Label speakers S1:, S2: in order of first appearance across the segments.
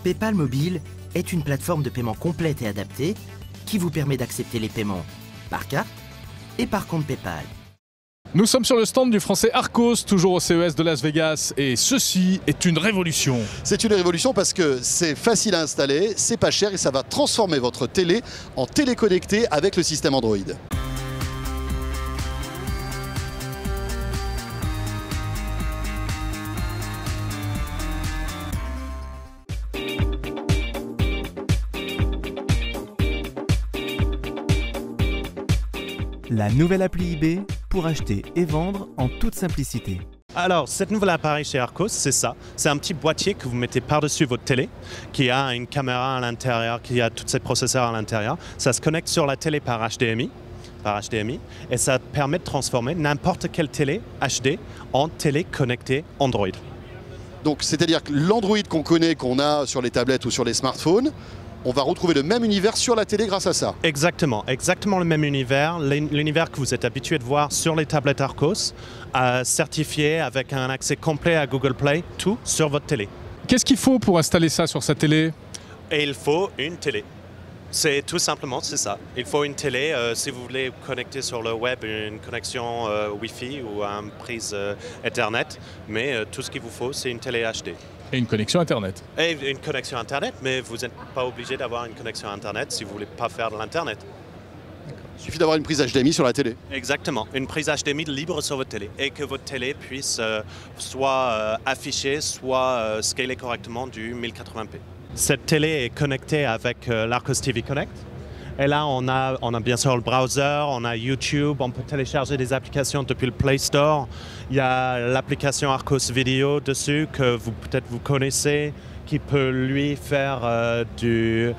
S1: PayPal Mobile est une plateforme de paiement complète et adaptée qui vous permet d'accepter les paiements par carte et par compte PayPal.
S2: Nous sommes sur le stand du français Arcos, toujours au CES de Las Vegas, et ceci est une révolution.
S3: C'est une révolution parce que c'est facile à installer, c'est pas cher et ça va transformer votre télé en télé connectée avec le système Android.
S4: La nouvelle appli eBay pour acheter et vendre en toute simplicité.
S5: Alors, cette nouvelle appareil chez Arcos, c'est ça. C'est un petit boîtier que vous mettez par-dessus votre télé, qui a une caméra à l'intérieur, qui a tous ces processeurs à l'intérieur. Ça se connecte sur la télé par HDMI, et ça permet de transformer n'importe quelle télé HD en télé connectée Android.
S3: Donc, c'est-à-dire que l'Android qu'on connaît, qu'on a sur les tablettes ou sur les smartphones, on va retrouver le même univers sur la télé grâce à ça.
S5: Exactement le même univers, l'univers que vous êtes habitué de voir sur les tablettes Arcos, certifié avec un accès complet à Google Play, tout sur votre télé.
S2: Qu'est-ce qu'il faut pour installer ça sur sa télé?
S5: Et il faut une télé. C'est tout simplement, c'est ça. Il faut une télé, si vous voulez connecter sur le web une connexion Wi-Fi ou une prise Ethernet, mais tout ce qu'il vous faut, c'est une télé HD.
S2: Et une connexion Internet.
S5: Et une connexion Internet, mais vous n'êtes pas obligé d'avoir une connexion Internet si vous ne voulez pas faire de l'Internet.
S3: Il suffit d'avoir une prise HDMI sur la télé.
S5: Exactement, une prise HDMI libre sur votre télé et que votre télé puisse soit afficher, soit scaler correctement du 1080p. Cette télé est connectée avec l'Arcos TV Connect. Et là, on a bien sûr le browser, on a YouTube, on peut télécharger des applications depuis le Play Store. Il y a l'application Arcos Video dessus que peut-être vous connaissez, qui peut lui faire du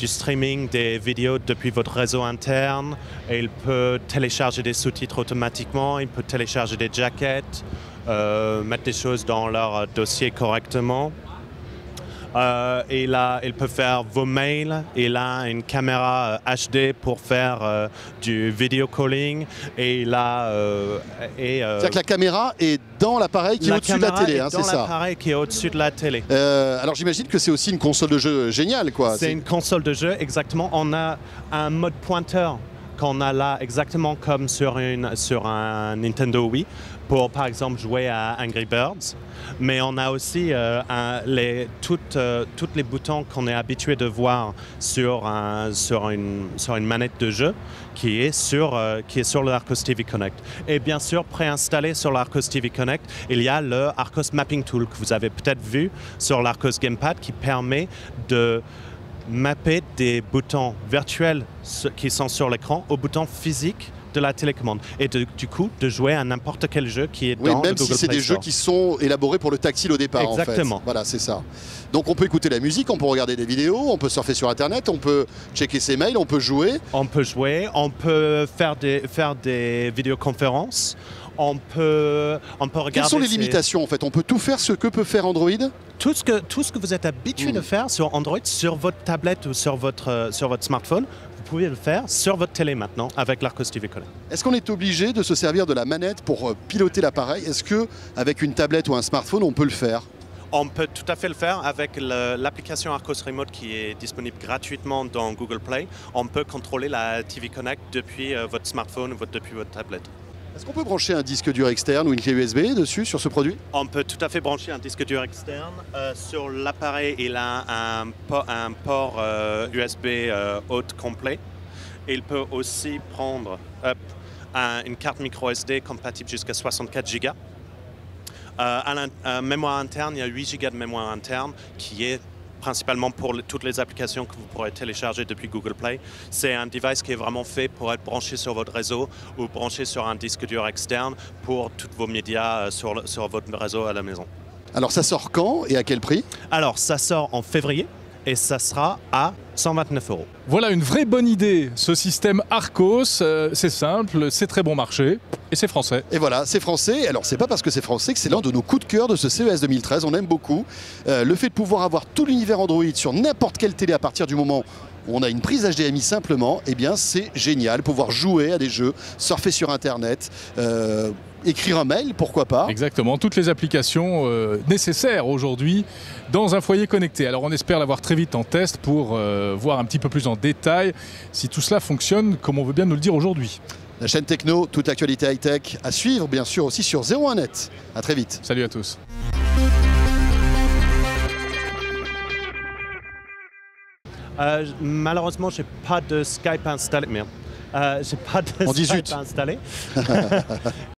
S5: streaming des vidéos depuis votre réseau interne. Et il peut télécharger des sous-titres automatiquement, il peut télécharger des jaquettes, mettre des choses dans leur dossier correctement. Et là, il peut faire vos mails. Il a une caméra HD pour faire du video calling. Et là,
S3: c'est-à-dire que la caméra est dans l'appareil qui est au-dessus de la télé, c'est ça?
S5: Dans l'appareil qui est au-dessus de la télé.
S3: Alors j'imagine que c'est aussi une console de jeu géniale, quoi.
S5: C'est une console de jeu, exactement. On a un mode pointeur qu'on a là, exactement comme sur un Nintendo Wii, pour par exemple jouer à Angry Birds. Mais on a aussi toutes les boutons qu'on est habitué de voir sur une manette de jeu qui est sur l'Arcos TV Connect. Et bien sûr, préinstallé sur l'Arcos TV Connect, il y a le Arcos Mapping Tool que vous avez peut-être vu sur l'Arcos Gamepad qui permet de mapper des boutons virtuels qui sont sur l'écran aux boutons physiques de la télécommande et du coup de jouer à n'importe quel jeu qui est dans le Google Play Store.
S3: Même si c'est des jeux qui sont élaborés pour le tactile au départ.
S5: Exactement.
S3: En fait. Voilà, c'est ça. Donc on peut écouter la musique, on peut regarder des vidéos, on peut surfer sur Internet, on peut checker ses mails, on peut jouer.
S5: On peut faire des vidéoconférences. On peut regarder.
S3: Quelles sont les limitations en fait? On peut tout faire ce que peut faire Android?
S5: Tout ce que vous êtes habitué de faire sur Android, sur votre tablette ou sur votre smartphone, vous pouvez le faire sur votre télé maintenant avec l'Arcos TV Connect.
S3: Est-ce qu'on est obligé de se servir de la manette pour piloter l'appareil? Est-ce qu'avec une tablette ou un smartphone, on peut le faire?
S5: On peut tout à fait le faire avec l'application Arcos Remote qui est disponible gratuitement dans Google Play. On peut contrôler la TV Connect depuis votre smartphone ou depuis votre tablette.
S3: Est-ce qu'on peut brancher un disque dur externe ou une clé USB dessus sur ce produit?
S5: On peut tout à fait brancher un disque dur externe. Sur l'appareil, il a un port USB haute complet. Il peut aussi prendre une carte micro SD compatible jusqu'à 64 Go. Mémoire interne, il y a 8 Go de mémoire interne qui est principalement pour toutes les applications que vous pourrez télécharger depuis Google Play. C'est un device qui est vraiment fait pour être branché sur votre réseau ou branché sur un disque dur externe pour tous vos médias sur votre réseau à la maison.
S3: Alors ça sort quand et à quel prix?
S5: Alors ça sort en février et ça sera à 129 €.
S2: Voilà une vraie bonne idée, ce système Arcos, c'est simple, c'est très bon marché et c'est français.
S3: Et voilà, c'est français. Alors c'est pas parce que c'est français que c'est l'un de nos coups de cœur de ce CES 2013, on aime beaucoup. Le fait de pouvoir avoir tout l'univers Android sur n'importe quelle télé à partir du moment où on a une prise HDMI simplement, eh bien c'est génial, pouvoir jouer à des jeux, surfer sur Internet, écrire un mail, pourquoi pas.
S2: Exactement, toutes les applications nécessaires aujourd'hui dans un foyer connecté. Alors on espère l'avoir très vite en test pour voir un petit peu plus en détail si tout cela fonctionne comme on veut bien nous le dire aujourd'hui.
S3: La chaîne Techno, toute l'actualité high-tech à suivre bien sûr aussi sur 01net. À très vite.
S2: Salut à tous.
S5: Malheureusement, j'ai pas de Skype installé. Merde. J'ai pas de
S3: En
S5: Skype
S3: 18.
S5: installé.